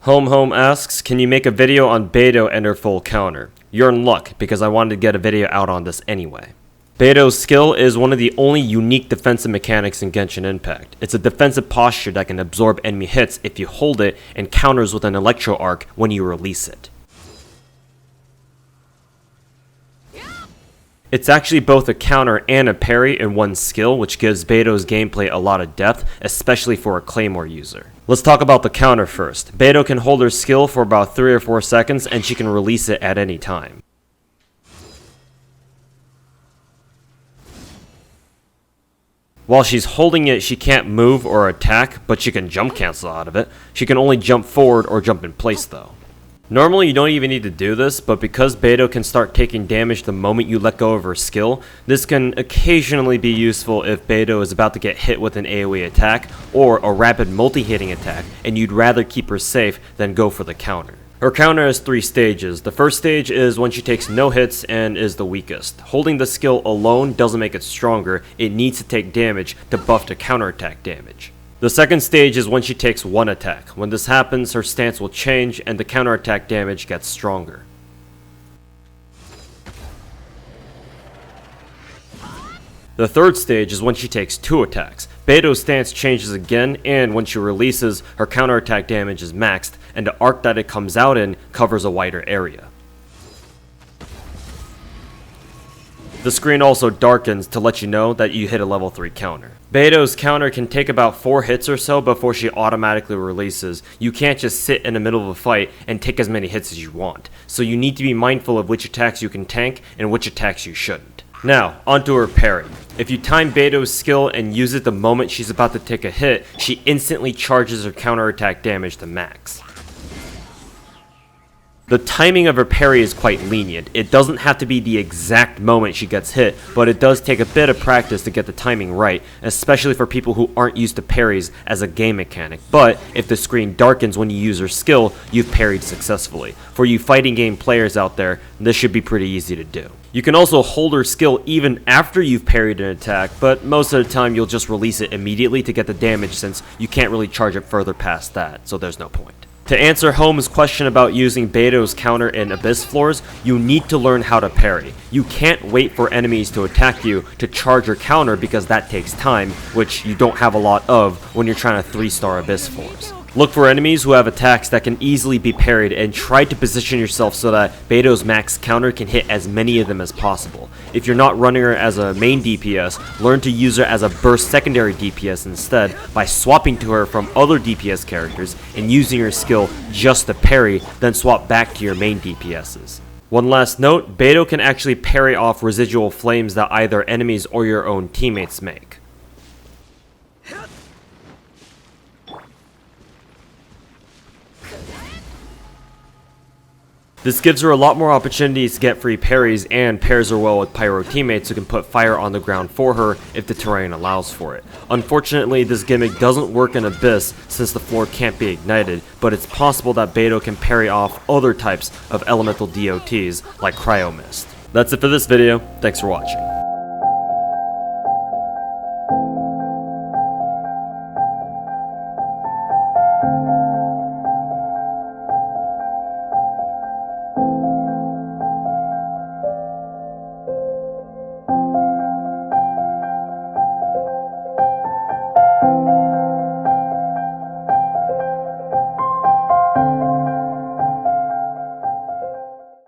Home asks, can you make a video on Beidou and her full counter? You're in luck, because I wanted to get a video out on this anyway. Beidou's skill is one of the only unique defensive mechanics in Genshin Impact. It's a defensive posture that can absorb enemy hits if you hold it and counters with an electro arc when you release it. It's actually both a counter and a parry in one skill, which gives Beidou's gameplay a lot of depth, especially for a claymore user. Let's talk about the counter first. Beidou can hold her skill for about 3 or 4 seconds and she can release it at any time. While she's holding it, she can't move or attack, but she can jump cancel out of it. She can only jump forward or jump in place though. Normally you don't even need to do this, but because Beidou can start taking damage the moment you let go of her skill, this can occasionally be useful if Beidou is about to get hit with an AoE attack or a rapid multi-hitting attack and you'd rather keep her safe than go for the counter. Her counter has 3 stages. The first stage is when she takes no hits and is the weakest. Holding the skill alone doesn't make it stronger, it needs to take damage to buff to counterattack damage. The second stage is when she takes 1 attack. When this happens, her stance will change and the counterattack damage gets stronger. The third stage is when she takes 2 attacks. Beidou's stance changes again, and when she releases, her counterattack damage is maxed, and the arc that it comes out in covers a wider area. The screen also darkens to let you know that you hit a level 3 counter. Beidou's counter can take about 4 hits or so before she automatically releases. You can't just sit in the middle of a fight and take as many hits as you want, so you need to be mindful of which attacks you can tank and which attacks you shouldn't. Now, onto her parry. If you time Beidou's skill and use it the moment she's about to take a hit, she instantly charges her counterattack damage to max. The timing of her parry is quite lenient. It doesn't have to be the exact moment she gets hit, but it does take a bit of practice to get the timing right, especially for people who aren't used to parries as a game mechanic. But if the screen darkens when you use her skill, you've parried successfully. For you fighting game players out there, this should be pretty easy to do. You can also hold her skill even after you've parried an attack, but most of the time you'll just release it immediately to get the damage since you can't really charge it further past that, so there's no point. To answer Home's question about using Beidou's counter in Abyss floors, you need to learn how to parry. You can't wait for enemies to attack you to charge your counter because that takes time, which you don't have a lot of when you're trying to 3-star Abyss floors. Look for enemies who have attacks that can easily be parried and try to position yourself so that Beidou's max counter can hit as many of them as possible. If you're not running her as a main DPS, learn to use her as a burst secondary DPS instead by swapping to her from other DPS characters and using her skill just to parry, then swap back to your main DPSs. One last note, Beidou can actually parry off residual flames that either enemies or your own teammates make. This gives her a lot more opportunities to get free parries and pairs her well with pyro teammates who can put fire on the ground for her if the terrain allows for it. Unfortunately, this gimmick doesn't work in Abyss since the floor can't be ignited, but it's possible that Beidou can parry off other types of elemental DOTs like Cryo Mist. That's it for this video, thanks for watching.